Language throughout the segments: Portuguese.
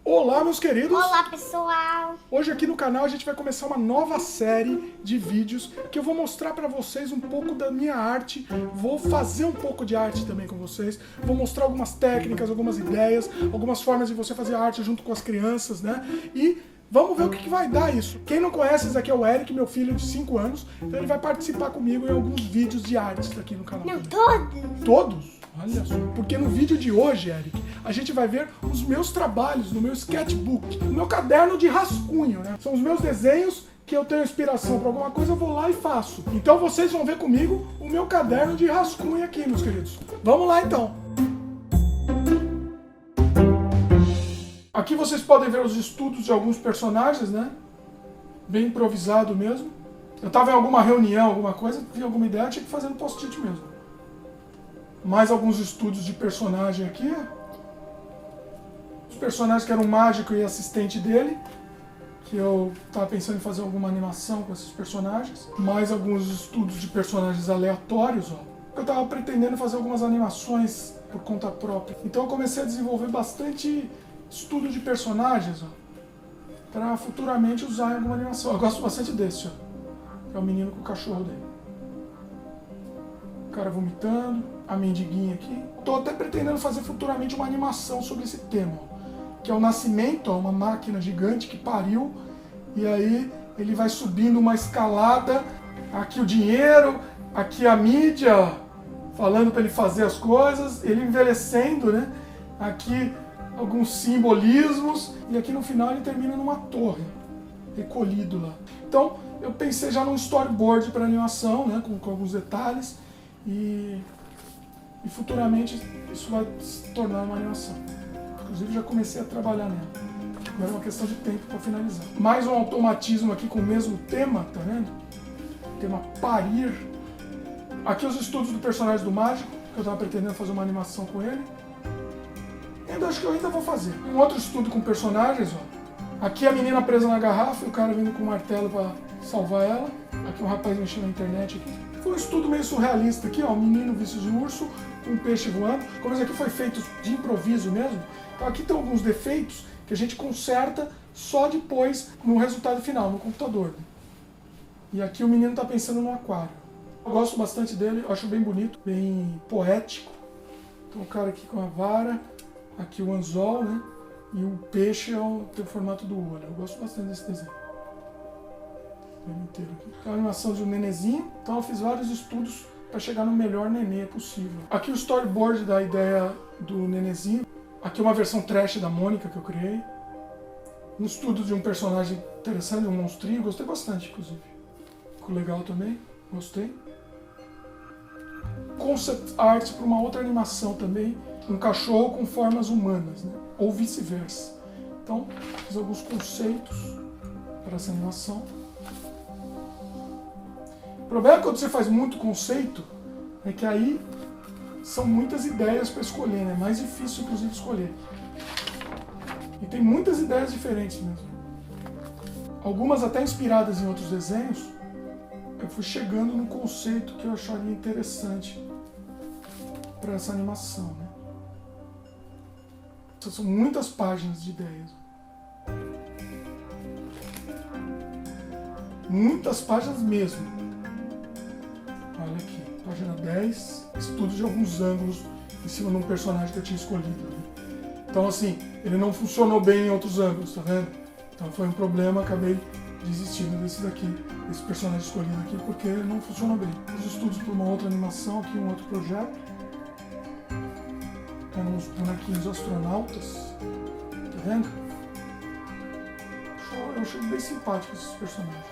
Olá, meus queridos! Olá, pessoal! Hoje aqui no canal a gente vai começar uma nova série de vídeos que eu vou mostrar pra vocês um pouco da minha arte, vou fazer um pouco de arte também com vocês, vou mostrar algumas técnicas, algumas ideias, algumas formas de você fazer arte junto com as crianças, né? E vamos ver o que vai dar isso. Quem não conhece, esse aqui é o Eric, meu filho de 5 anos, então ele vai participar comigo em alguns vídeos de artes aqui no canal. Não, todos! Todos? Olha só, porque no vídeo de hoje, Eric, a gente vai ver os meus trabalhos no meu sketchbook, no meu caderno de rascunho, né? São os meus desenhos que eu tenho inspiração para alguma coisa, eu vou lá e faço. Então vocês vão ver comigo o meu caderno de rascunho aqui, meus queridos. Vamos lá então. Aqui vocês podem ver os estudos de alguns personagens, né? Bem improvisado mesmo. Eu estava em alguma reunião, alguma coisa, vi alguma ideia, tinha que fazer no post-it mesmo. Mais alguns estudos de personagem aqui. Os personagens que eram o mágico e assistente dele. Que eu estava pensando em fazer alguma animação com esses personagens. Mais alguns estudos de personagens aleatórios, ó. Eu estava pretendendo fazer algumas animações por conta própria. Então eu comecei a desenvolver bastante estudo de personagens, ó. Para futuramente usar em alguma animação. Eu gosto bastante desse, ó. Que é o menino com o cachorro dele. O cara vomitando, a mendiguinha aqui. Tô até pretendendo fazer futuramente uma animação sobre esse tema, ó, que é o nascimento, ó, uma máquina gigante que pariu, e aí ele vai subindo uma escalada, aqui o dinheiro, aqui a mídia falando para ele fazer as coisas, ele envelhecendo, né? Aqui alguns simbolismos, e aqui no final ele termina numa torre, recolhido lá. Então eu pensei já num storyboard para animação, né? Com alguns detalhes. E futuramente isso vai se tornar uma animação. Inclusive já comecei a trabalhar nela. Agora é uma questão de tempo para finalizar. Mais um automatismo aqui com o mesmo tema, tá vendo? Tema parir. Aqui os estudos do personagem do mágico, que eu estava pretendendo fazer uma animação com ele. Acho que eu ainda vou fazer. Um outro estudo com personagens, ó. Aqui a menina presa na garrafa e o cara vindo com o martelo para salvar ela. Aqui um rapaz mexendo na internet aqui. Foi um estudo meio surrealista aqui, ó, um menino vestido de urso, com um peixe voando. Como isso aqui foi feito de improviso mesmo, então aqui tem alguns defeitos que a gente conserta só depois no resultado final, no computador. E aqui o menino está pensando no aquário. Eu gosto bastante dele, eu acho bem bonito, bem poético. Então o cara aqui com a vara, aqui o anzol, né? E o peixe tem o formato do olho. Eu gosto bastante desse desenho. Inteiro aqui. Então, a animação de um nenezinho. Então eu fiz vários estudos para chegar no melhor nenê possível. Aqui o storyboard da ideia do nenezinho. Aqui uma versão trash da Mônica que eu criei. Um estudo de um personagem interessante, um monstrinho. Gostei bastante, inclusive. Ficou legal também. Gostei. Concept art para uma outra animação também. Um cachorro com formas humanas, né? Ou vice-versa. Então, fiz alguns conceitos para essa animação. O problema quando você faz muito conceito é que aí são muitas ideias para escolher, né? É mais difícil, inclusive, escolher. E tem muitas ideias diferentes mesmo. Algumas até inspiradas em outros desenhos. Eu fui chegando num conceito que eu acharia interessante para essa animação, né? Então, são muitas páginas de ideias. Muitas páginas mesmo. Olha aqui, página 10, estudo de alguns ângulos em cima de um personagem que eu tinha escolhido. Né? Então assim, ele não funcionou bem em outros ângulos, tá vendo? Então foi um problema, acabei desistindo desse daqui, desse personagem escolhido aqui, porque ele não funcionou bem. Os estudos para uma outra animação, aqui um outro projeto. Tem uns bonequinhos astronautas, tá vendo? Eu achei bem simpático esses personagens.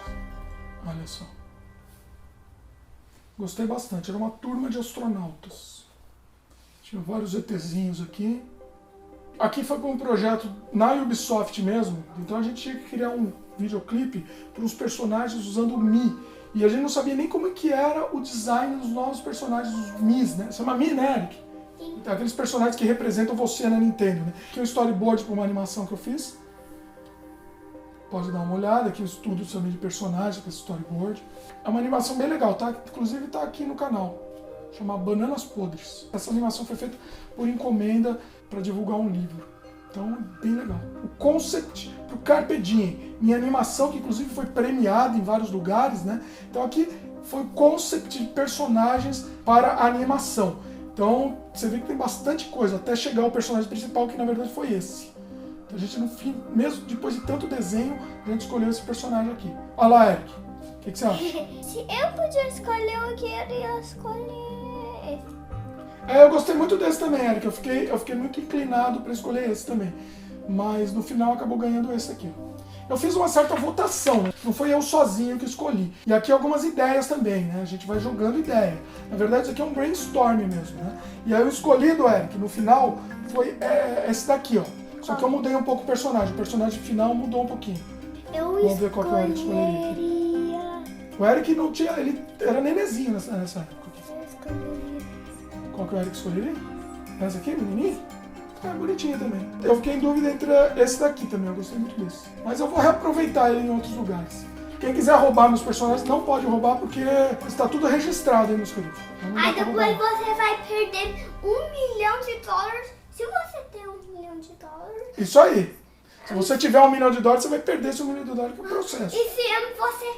Olha só. Gostei bastante, era uma turma de astronautas. Tinha vários ETzinhos aqui. Aqui foi para um projeto na Ubisoft mesmo, então a gente tinha que criar um videoclipe para os personagens usando o Mi. E a gente não sabia nem como que era o design dos novos personagens, os Mis, né? Você chama Mi, né, Eric? Sim. Aqueles personagens que representam você na Nintendo, né? Aqui é um storyboard para uma animação que eu fiz. Pode dar uma olhada, aqui o estudo também de personagem, com esse storyboard. É uma animação bem legal, tá? Inclusive tá aqui no canal. Chama Bananas Podres. Essa animação foi feita por encomenda para divulgar um livro. Então, bem legal. O concept pro Carpe Diem, minha animação, que inclusive foi premiada em vários lugares, né? Então aqui foi o concept de personagens para a animação. Então, você vê que tem bastante coisa, até chegar ao personagem principal, que na verdade foi esse. Então a gente, no fim, mesmo depois de tanto desenho, a gente escolheu esse personagem aqui. Olha lá, Eric. O que você acha? Se eu podia escolher, eu queria escolher esse. Eu gostei muito desse também, Eric. Eu fiquei muito inclinado para escolher esse também. Mas no final acabou ganhando esse aqui. Eu fiz uma certa votação, né? Não foi eu sozinho que escolhi. E aqui algumas ideias também, né? A gente vai jogando ideia. Na verdade, isso aqui é um brainstorm mesmo, né? E aí o escolhido, Eric, no final, foi esse daqui, ó. Só que eu mudei um pouco o personagem. O personagem final mudou um pouquinho. Vamos ver qual que o Eric escolheria aqui. O Eric não tinha... Ele era nenezinho nessa época. Eu escolheria. Qual que o Eric escolheria? Essa aqui, menininha? É bonitinha também. Eu fiquei em dúvida entre esse daqui também, eu gostei muito desse. Mas eu vou reaproveitar ele em outros lugares. Quem quiser roubar meus personagens não pode roubar porque está tudo registrado aí, meus queridos. Então, Aí depois você vai perder $1 milhão. Se você tem $1 milhão. Isso aí. Se você tiver $1 milhão, você vai perder esse $1 milhão que é o processo. E se você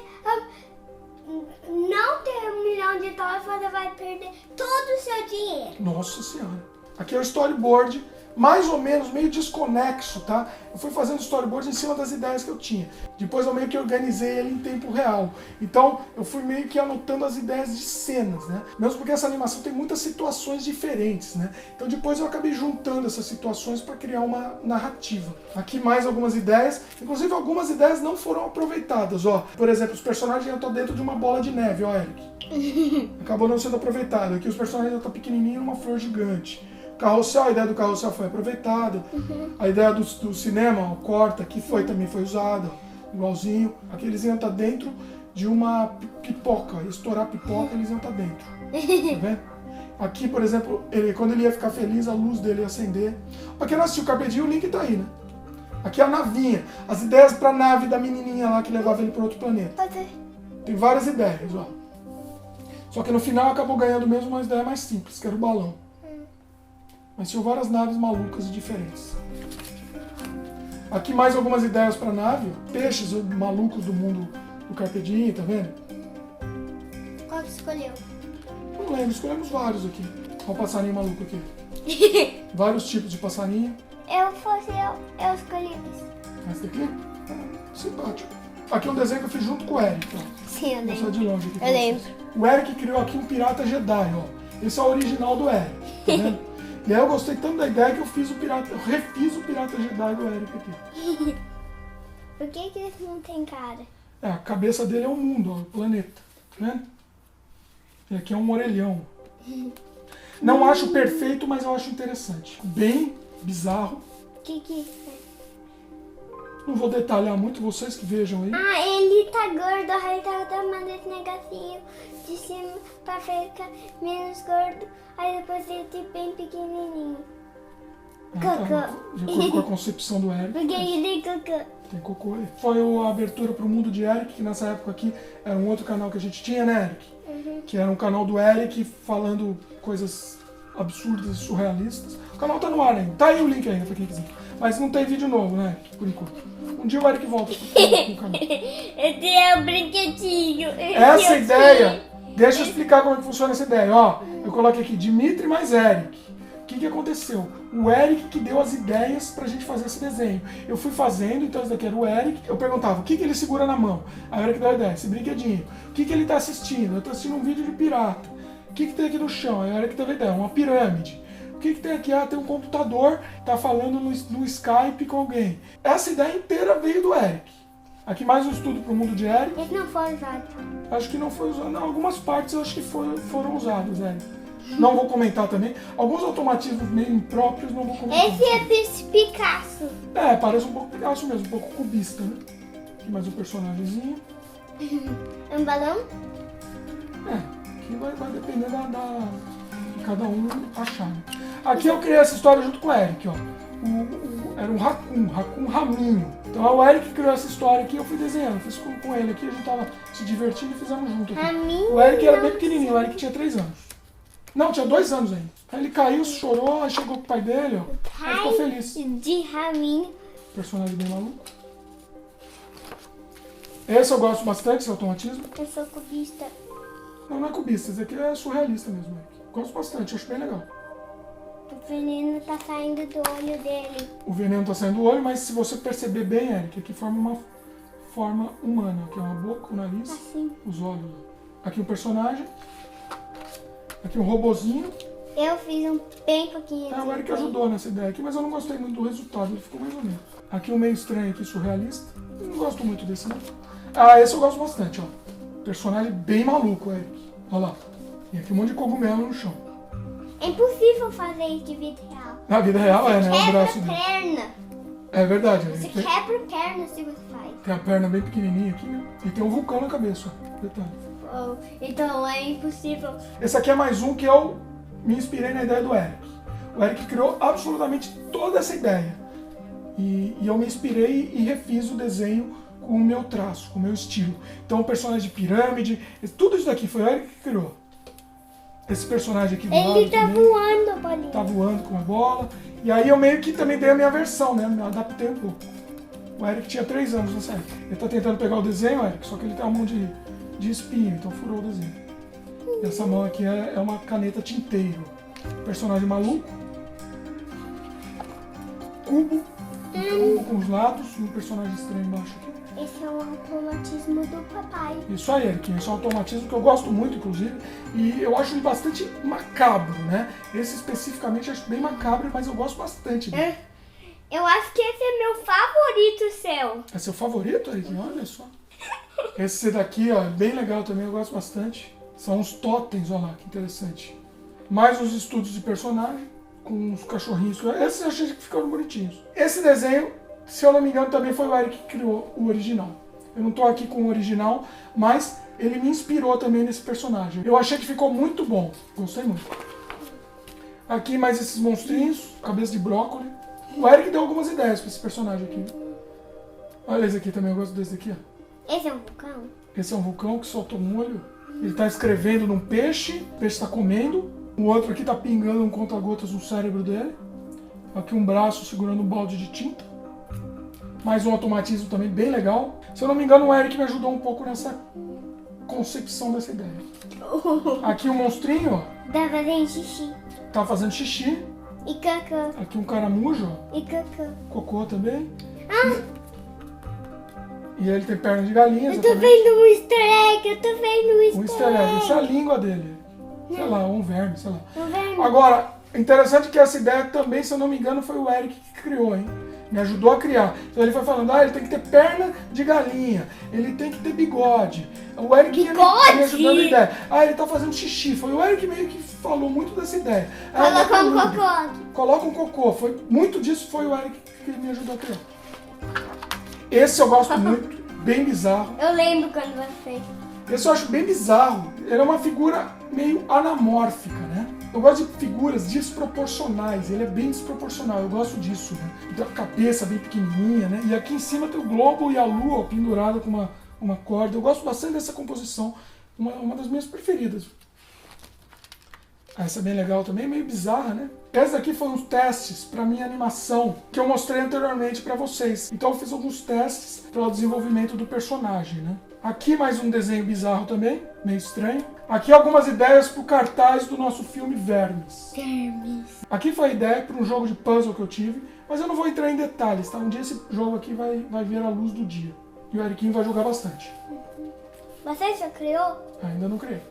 não ter $1 milhão, você vai perder todo o seu dinheiro. Nossa senhora. Aqui é o storyboard, mais ou menos meio desconexo, tá? Eu fui fazendo storyboard em cima das ideias que eu tinha. Depois eu meio que organizei ele em tempo real. Então eu fui meio que anotando as ideias de cenas, né? Mesmo porque essa animação tem muitas situações diferentes, né? Então depois eu acabei juntando essas situações para criar uma narrativa. Aqui mais algumas ideias, inclusive algumas ideias não foram aproveitadas, ó. Por exemplo, os personagens estão dentro de uma bola de neve, ó, Eric. Acabou não sendo aproveitado. Aqui os personagens estão pequenininhos numa flor gigante. Carrossel, a ideia do carrossel foi aproveitada. A ideia do cinema, ó, corta, aqui também foi usada, ó, igualzinho. Aqui eles iam estar dentro de uma pipoca, estourar a pipoca, eles iam estar dentro. Tá vendo? Aqui, por exemplo, quando ele ia ficar feliz, a luz dele ia acender. Pra quem não assistiu o Carpe Diem, o link tá aí, né? Aqui é a navinha, as ideias pra nave da menininha lá que levava ele para outro planeta. Tem várias ideias, ó. Só que no final acabou ganhando mesmo uma ideia mais simples, que era o balão. Mas tinham várias naves malucas e diferentes. Aqui mais algumas ideias para nave. Peixes malucos do mundo do Carpe Diem, tá vendo? Qual que escolheu? Não lembro, escolhemos vários aqui. Olha o passarinho maluco aqui. Vários tipos de passarinho. Eu escolhi esse. Esse daqui? Simpático. Aqui é um desenho que eu fiz junto com o Eric, ó. Sim, eu Vou mostrar lembro. de longe aqui. Eu lembro. O Eric criou aqui um pirata Jedi, ó. Esse é o original do Eric, tá vendo? E aí eu gostei tanto da ideia que eu refiz o pirata Jedi do Eric aqui. Por que esse não tem cara? A cabeça dele é o mundo, ó, o planeta, tá vendo? E aqui é um orelhão. Não acho perfeito, mas eu acho interessante. Bem bizarro. Que Não vou detalhar muito, vocês que vejam aí. Ele tá gordo, aí tá tomando esse negocinho de cima pra ficar menos gordo. Aí depois ele tá bem pequenininho. Tá, de acordo com a concepção do Eric. Porque ele cocô. Tem cocô aí. Foi a abertura pro mundo de Eric, que nessa época aqui era um outro canal que a gente tinha, né, Eric? Que era um canal do Eric falando coisas absurdas e surrealistas. O canal tá no ar ainda. Tá aí o link ainda pra quem quiser. Mas não tem vídeo novo, né, Eric? Por enquanto. Um dia o Eric volta pro canal. Esse é o brinquedinho. Essa ideia, deixa eu explicar como é que funciona essa ideia. Ó, eu coloquei aqui Dimitri mais Eric. O que aconteceu? O Eric que deu as ideias pra gente fazer esse desenho. Eu fui fazendo, então esse daqui era o Eric. Eu perguntava, o que ele segura na mão? Aí o Eric deu a ideia, esse brinquedinho. O que ele tá assistindo? Eu tô assistindo um vídeo de pirata. O que tem aqui no chão? Aí o Eric teve a ideia, uma pirâmide. O que tem aqui? Tem um computador, tá falando no Skype com alguém. Essa ideia inteira veio do Eric. Aqui mais um estudo pro mundo de Eric. Esse não foi usado. Acho que não foi usado. Não, algumas partes eu acho que foram usadas, Eric. Não vou comentar também. Alguns automatismos meio impróprios não vou comentar. Esse é desse Picasso. Parece um pouco Picasso mesmo, um pouco cubista, né? Aqui mais um personagemzinho. É um balão? Aqui vai depender de cada um achar. Né? Aqui eu criei essa história junto com o Eric, ó. Era um raccoon raminho. Então o Eric criou essa história aqui, eu fui desenhando, fiz com ele aqui, a gente tava se divertindo e fizemos junto aqui. Raminho? O Eric era bem pequenininho, o Eric tinha 3 anos. Não, tinha 2 anos ainda. Aí ele caiu, chorou, aí chegou com o pai dele, ó. Aí ficou feliz. De Raminho. Personagem bem maluco. Esse eu gosto bastante, esse automatismo. Eu sou cubista. Não, não é cubista, esse aqui é surrealista mesmo, Eric. Gosto bastante, acho bem legal. O veneno tá saindo do olho dele. O veneno tá saindo do olho, mas se você perceber bem, Eric, aqui forma uma forma humana. Aqui é uma boca, o nariz, Assim. os olhos. Aqui um personagem. Aqui um robozinho. Eu fiz um bem pouquinho. O Eric ajudou nessa ideia aqui, mas eu não gostei muito do resultado, ele ficou mais ou menos. Aqui um meio estranho aqui, surrealista. Eu não gosto muito desse, não. Ah, esse eu gosto bastante, ó. Personagem bem maluco, Eric. Olha lá. E aqui um monte de cogumelo no chão. É impossível fazer isso de vida real. Na vida real é, né? O braço Quebra dele. perna. É verdade, Você Eric. quebra perna se você faz. Tem a perna bem pequenininha aqui, né? E tem um vulcão na cabeça, ó. Detalhe. Oh, então é impossível. Esse aqui é mais um que eu me inspirei na ideia do Eric. O Eric criou absolutamente toda essa ideia. E eu me inspirei e refiz o desenho com o meu traço, com o meu estilo. Então o personagem de pirâmide, tudo isso daqui foi o Eric que criou. Esse personagem aqui do lado Ele tá também, voando, bolinha. tá voando com a bola. E aí eu meio que também dei a minha versão, né? Me adaptei um pouco. O Eric tinha 3 anos nessa época. Ele tá tentando pegar o desenho, Eric, só que ele tem uma mão de espinho, então furou o desenho. E essa mão aqui é uma caneta tinteiro. Personagem maluco. Cubo. Um cubo com os lados e um personagem estranho embaixo aqui. Esse é o automatismo do papai. Isso aí, Eric. Esse é um automatismo que eu gosto muito, inclusive. E eu acho ele bastante macabro, né? Esse especificamente eu acho bem macabro, mas eu gosto bastante dele. Eu acho que esse é meu favorito seu. É seu favorito, Eric? Olha só. Esse daqui, ó, é bem legal também, eu gosto bastante. São os totens, olha lá, que interessante. Mais os estudos de personagem, com os cachorrinhos. Esses eu achei que ficaram bonitinhos. Esse desenho, se eu não me engano, também foi o Eric que criou o original. Eu não tô aqui com o original, mas ele me inspirou também nesse personagem. Eu achei que ficou muito bom, gostei muito. Aqui mais esses monstrinhos, cabeça de brócolis. O Eric deu algumas ideias para esse personagem aqui. Olha esse aqui também, eu gosto desse aqui, ó. Esse é um vulcão? Esse é um vulcão que soltou um olho. Ele está escrevendo num peixe, o peixe está comendo. O outro aqui está pingando um conta-gotas no cérebro dele. Aqui um braço segurando um balde de tinta. Mais um automatismo também bem legal. Se eu não me engano, o Eric me ajudou um pouco nessa concepção dessa ideia. Aqui um monstrinho, ó. Tá fazendo xixi. Tá fazendo xixi. E cacã. Aqui um caramujo, ó. E cacã. Cocô também. E ele tem perna de galinha. Eu tô vendo um easter egg. Eu tô vendo um Um easter easter egg. egg. Isso é a língua dele. Sei lá, um verme, sei lá. Um verme. Agora, interessante que essa ideia também, se eu não me engano, foi o Eric que criou, hein? Me ajudou a criar. Então ele foi falando, ele tem que ter perna de galinha, ele tem que ter bigode. O Eric ia me ajudando a ideia. Ele tá fazendo xixi. Foi o Eric meio que falou muito dessa ideia. Coloca um cocô aqui. Coloca um cocô. Muito disso foi o Eric que me ajudou a criar. Esse eu gosto muito, bem bizarro. Eu lembro quando você fez. Esse eu acho bem bizarro. Ele é uma figura meio anamórfica, né? Eu gosto de figuras desproporcionais. Ele é bem desproporcional. Eu gosto disso, né? Tem a cabeça bem pequenininha, né? E aqui em cima tem o globo e a lua pendurada com uma corda. Eu gosto bastante dessa composição. Uma das minhas preferidas. Essa é bem legal também, meio bizarra, né? Essa aqui foram os testes para minha animação que eu mostrei anteriormente para vocês. Então eu fiz alguns testes para o desenvolvimento do personagem, né? Aqui mais um desenho bizarro também, meio estranho. Aqui algumas ideias para o cartaz do nosso filme Vermes. Aqui foi a ideia para um jogo de puzzle que eu tive, mas eu não vou entrar em detalhes, tá? Um dia esse jogo aqui vai ver a luz do dia. E o Eriquinho vai jogar bastante. Você já criou? Ainda não criei.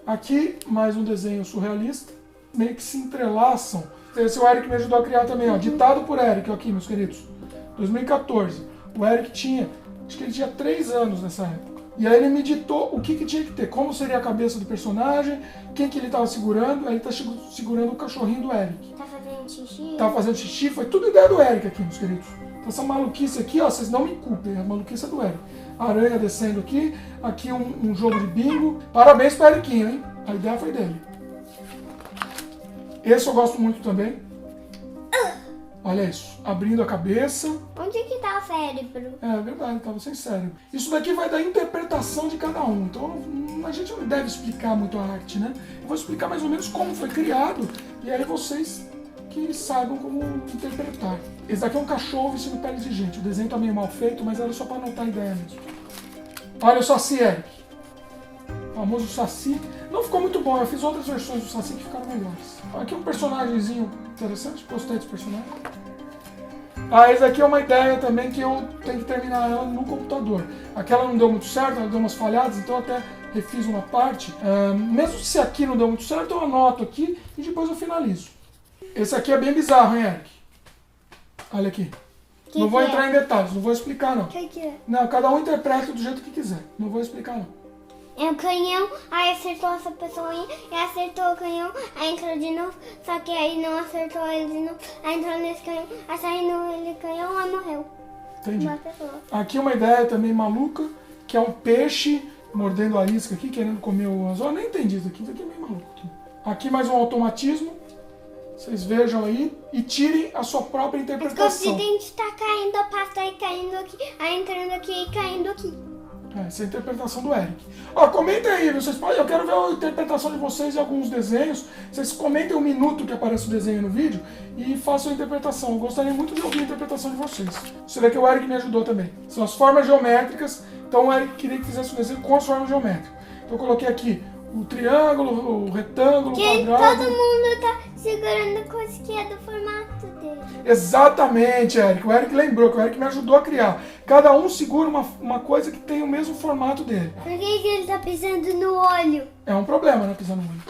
Aqui, mais um desenho surrealista, meio que se entrelaçam. Esse o Eric me ajudou a criar também, ó. Ditado por Eric, aqui, meus queridos. 2014. O Eric tinha, acho que ele tinha 3 anos nessa época. E aí ele me ditou o que tinha que ter, como seria a cabeça do personagem, quem que ele estava segurando. Aí ele tá segurando o cachorrinho do Eric. Tá fazendo xixi? Tá fazendo xixi, foi tudo ideia do Eric aqui, meus queridos. Então essa maluquice aqui, ó, vocês não me culpem, a maluquice é do Eric. Aranha descendo aqui, aqui um jogo de bingo. Parabéns para o Eriquinho, hein? A ideia foi dele. Esse eu gosto muito também. Olha isso, abrindo a cabeça. Onde que tá o cérebro? É verdade, tava sem cérebro. Isso daqui vai dar interpretação de cada um. Então a gente não deve explicar muito a arte, né? Eu vou explicar mais ou menos como foi criado. E aí vocês que saibam como interpretar. Esse daqui é um cachorro vestindo pele de gente. O desenho tá meio mal feito, mas era só para anotar a ideia mesmo. Olha o Saci, Eric. O famoso Saci. Não ficou muito bom, eu fiz outras versões do Saci que ficaram melhores. Aqui um personagemzinho interessante, gostei desse personagem. Esse aqui é uma ideia também que eu tenho que terminar ela no computador. Aquela não deu muito certo, ela deu umas falhadas, então eu até refiz uma parte. Mesmo se aqui não deu muito certo, eu anoto aqui e depois eu finalizo. Esse aqui é bem bizarro, hein, Eric? Olha aqui. Não vou entrar em detalhes, não vou explicar não. O que é? Não, cada um interpreta do jeito que quiser. Não vou explicar não. É o canhão, aí acertou essa pessoinha, e acertou o canhão, aí entrou de novo, só que aí não acertou ele de novo, aí entrou nesse canhão, aí saiu no canhão, aí morreu. Entendi. Uma pessoa. Aqui uma ideia também maluca, que é um peixe mordendo a isca aqui, querendo comer o anzol. Eu nem entendi isso aqui é meio maluco. Aqui mais um automatismo, vocês vejam aí, e tirem a sua própria interpretação. O dente tá caindo, a pasta aí caindo aqui, aí entrando aqui e caindo aqui. Essa é a interpretação do Eric. Comentem aí, vocês podem, eu quero ver a interpretação de vocês em alguns desenhos. Vocês comentem o minuto que aparece o desenho no vídeo e façam a interpretação. Eu gostaria muito de ouvir a interpretação de vocês. Você vê que o Eric me ajudou também. São as formas geométricas, então o Eric queria que fizesse o desenho com as formas geométricas. Então eu coloquei aqui o triângulo, o retângulo, o quadrado. Todo mundo tá segurando coisa que é do formato dele. Exatamente, Eric. O Eric lembrou, que o Eric me ajudou a criar. Cada um segura uma coisa que tem o mesmo formato dele. Por que ele tá pisando no olho? É um problema, né, pisar no olho.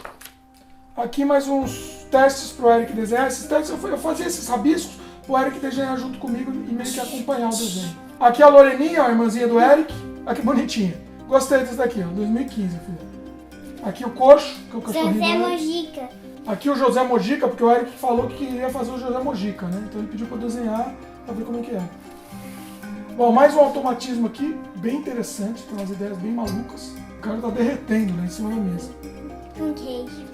Aqui mais uns testes pro Eric desenhar. Esses testes eu fazia esses rabiscos pro Eric desenhar junto comigo e meio que acompanhar o desenho. Aqui a Loreninha, a irmãzinha do Eric. Olha que bonitinha. Gostei desse daqui, ó, 2015, filho. Aqui o Coxo, que é o cachorrinho. José Mojica. Aqui o José Mojica, porque o Eric falou que queria fazer o José Mojica, né? Então ele pediu para eu desenhar para ver como é que é. Bom, mais um automatismo aqui, bem interessante, tem umas ideias bem malucas. O cara tá derretendo, né, em cima da mesa. Com queijo.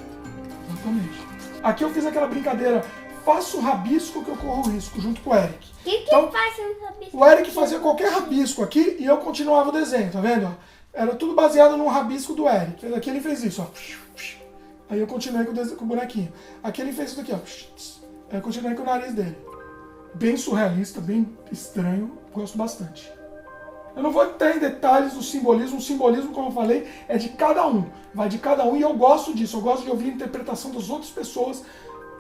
Exatamente. Aqui eu fiz aquela brincadeira, faço o rabisco que eu corro risco, junto com o Eric. O que Então, faz um rabisco? O Eric fazia qualquer rabisco aqui e eu continuava o desenho, tá vendo? Era tudo baseado num rabisco do Eric. Aqui ele fez isso, ó. Aí eu continuei com o bonequinho. Aqui ele fez isso aqui, ó. Aí eu continuei com o nariz dele. Bem surrealista, bem estranho. Gosto bastante. Eu não vou entrar em detalhes do simbolismo. O simbolismo, como eu falei, é de cada um. Vai de cada um e eu gosto disso. Eu gosto de ouvir a interpretação das outras pessoas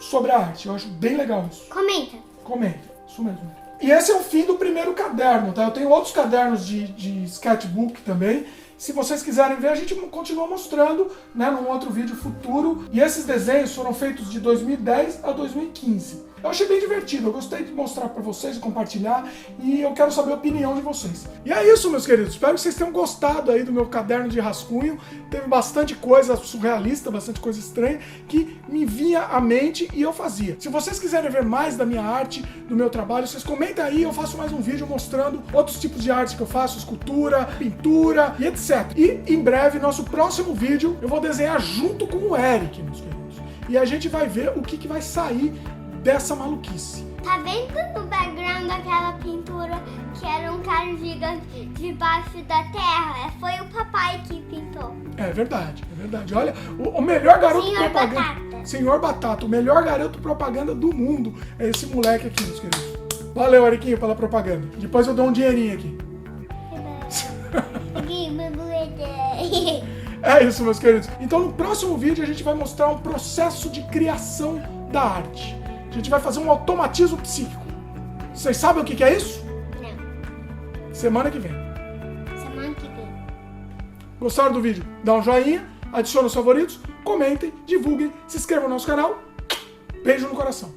sobre a arte. Eu acho bem legal isso. Comenta. Comenta, isso mesmo. E esse é o fim do primeiro caderno, tá? Eu tenho outros cadernos de sketchbook também. Se vocês quiserem ver, a gente continua mostrando, né, num outro vídeo futuro. E esses desenhos foram feitos de 2010 a 2015. Eu achei bem divertido, eu gostei de mostrar pra vocês e compartilhar. E eu quero saber a opinião de vocês. E é isso, meus queridos. Espero que vocês tenham gostado aí do meu caderno de rascunho. Teve bastante coisa surrealista, bastante coisa estranha, que me vinha à mente e eu fazia. Se vocês quiserem ver mais da minha arte, do meu trabalho, vocês comentem aí, eu faço mais um vídeo mostrando outros tipos de arte que eu faço, escultura, pintura e etc. E em breve, nosso próximo vídeo, eu vou desenhar junto com o Eric, meus queridos. E a gente vai ver o que vai sair dessa maluquice. Tá vendo no background daquela pintura que era um cara gigante debaixo da terra? Foi o papai que pintou. É verdade, é verdade. Olha, o melhor garoto Senhor propaganda. Batata. Senhor Batata, o melhor garoto propaganda do mundo é esse moleque aqui, meus queridos. Valeu, Eriquinho, pela propaganda. Depois eu dou um dinheirinho aqui. É isso, meus queridos. Então no próximo vídeo a gente vai mostrar um processo de criação da arte. A gente vai fazer um automatismo psíquico. Vocês sabem o que é isso? Não. Semana que vem. Semana que vem. Gostaram do vídeo? Dá um joinha, adicione os favoritos, comentem, divulguem, se inscrevam no nosso canal. Beijo no coração.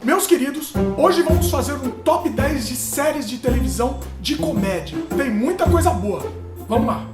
Meus queridos, hoje vamos fazer um top 10 de séries de televisão de comédia. Tem muita coisa boa. Vamos lá.